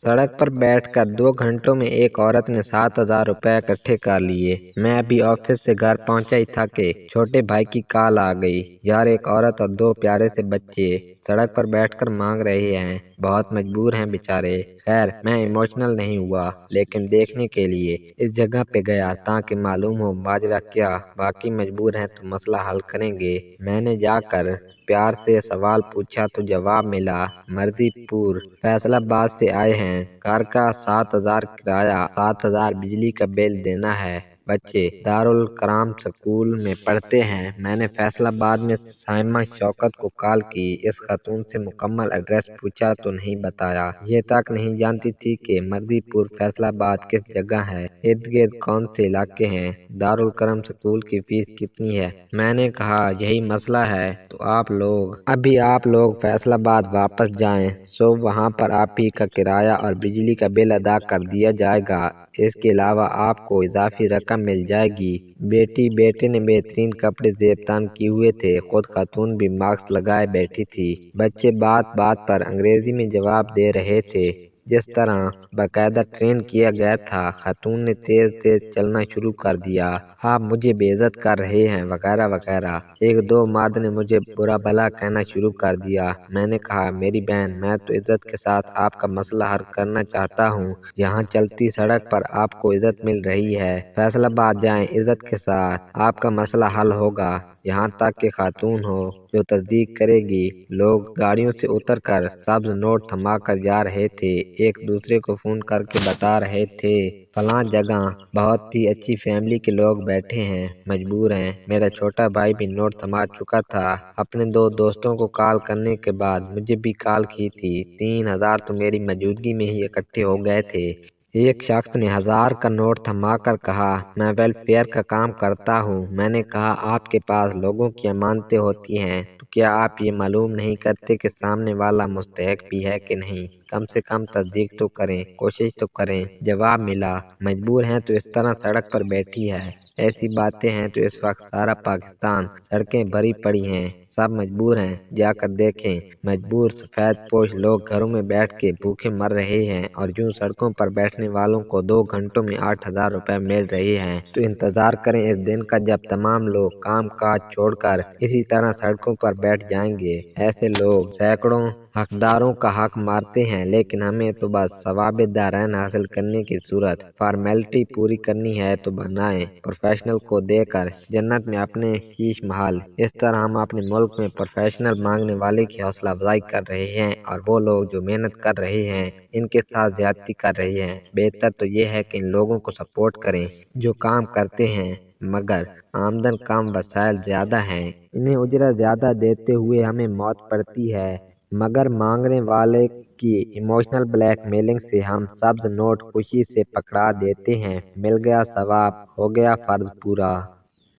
सड़क पर बैठकर 2 घंटों में एक औरत ने 7,000 रुपए इकट्ठे कर लिए। मैं अभी ऑफिस से घर पहुंचा ही था कि छोटे भाई की कॉल आ गई। यार, एक औरत और 2 प्यारे से बच्चे सड़क पर बैठकर मांग रहे हैं। बहुत मजबूर हैं बेचारे। खैर, मैं इमोशनल नहीं हुआ, लेकिन देखने के लिए इस जगह पे गया ताकि मालूम हो माजरा क्या बाकी मजबूर हैं तो मसला हल करेंगे। मैंने जाकर प्यार से सवाल पूछा तो जवाब मिला, मर्दीपुर फैसलाबाद से आए हैं, घर का 7,000 किराया, 7,000 बिजली का बिल देना है। बच्चे दारुल कराम स्कूल में पढ़ते हैं। मैंने फैसलाबाद में साइमा शौकत को कॉल की। इस खातून से मुकम्मल एड्रेस पूछा तो नहीं बताया। ये तक नहीं जानती थी कि मर्दीपुर फैसलाबाद किस जगह है, इर्द गिर्द कौन से इलाके हैं, दारुल करम स्कूल की फीस कितनी है। मैंने कहा यही मसला है तो आप लोग फैसलाबाद वापस जाएं, सो वहां पर आप ही का किराया और बिजली का बिल अदा कर दिया जाएगा। इसके अलावा आपको इजाफी रकम मिल जाएगी। बेटे ने बेहतरीन कपड़े जेबतान किए हुए थे। खुद खातून भी मास्क लगाए बैठी थी। बच्चे बात बात पर अंग्रेजी में जवाब दे रहे थे, जिस तरह बाकायदा ट्रेन किया गया था। खातून ने तेज तेज चलना शुरू कर दिया। आप मुझे बेइज्जत कर रहे हैं वगैरह वगैरह। 1-2 मर्द ने मुझे बुरा भला कहना शुरू कर दिया। मैंने कहा मेरी बहन, मैं तो इज्जत के साथ आपका मसला हल करना चाहता हूँ। यहाँ चलती सड़क पर आपको इज्जत मिल रही है, फैसलाबाद जाएं इज्जत के साथ, आपका मसला हल होगा। यहाँ तक के खातून हो जो तस्दीक करेगी। लोग गाड़ियों से उतरकर सब्ज नोट थमा कर जा रहे थे। एक दूसरे को फोन करके बता रहे थे फलां जगह बहुत ही अच्छी फैमिली के लोग बैठे हैं, मजबूर हैं। मेरा छोटा भाई भी नोट थमा चुका था। अपने 2 दोस्तों को कॉल करने के बाद मुझे भी कॉल की थी। 3,000 तो मेरी मौजूदगी में ही इकट्ठे हो गए थे। एक शख्स ने 1,000 का नोट थमाकर कहा, मैं वेलफेयर का काम करता हूँ। मैंने कहा आपके पास लोगों की अमानतें होती हैं, तो क्या आप ये मालूम नहीं करते कि सामने वाला मुस्तहक भी है कि नहीं? कम से कम तस्दीक तो करें, कोशिश तो करें। जवाब मिला, मजबूर हैं तो इस तरह सड़क पर बैठी है। ऐसी बातें हैं तो इस वक्त सारा पाकिस्तान सड़कें भरी पड़ी हैं, सब मजबूर हैं, जाकर देखें। मजबूर सफेद पोश लोग घरों में बैठ के भूखे मर रहे हैं और यूं सड़कों पर बैठने वालों को 2 घंटों में 8,000 रुपए मिल रहे हैं। तो इंतजार करें इस दिन का जब तमाम लोग काम काज छोड़कर इसी तरह सड़कों पर बैठ जाएंगे। ऐसे लोग सैकड़ों हकदारों का हक मारते हैं, लेकिन हमें तो बस सवाबे दारैन हासिल करने की सूरत फॉर्मेलिटी पूरी करनी है तो बनाएं प्रोफेशनल को देकर जन्नत में अपने शीश महल। इस तरह हम अपने मुल्क में प्रोफेशनल मांगने वाले की हौसला अफजाई कर रहे हैं और वो लोग जो मेहनत कर रहे हैं इनके साथ ज्यादती कर रहे हैं। बेहतर तो ये है कि इन लोगों को सपोर्ट करें जो काम करते हैं मगर आमदन कम, वसाइल ज्यादा हैं। इन्हें उजरा ज्यादा देते हुए हमें मौत पड़ती है, मगर मांगने वाले की इमोशनल ब्लैकमेलिंग से हम सब्ज नोट खुशी से पकड़ा देते हैं। मिल गया सवाब, हो गया फर्ज पूरा।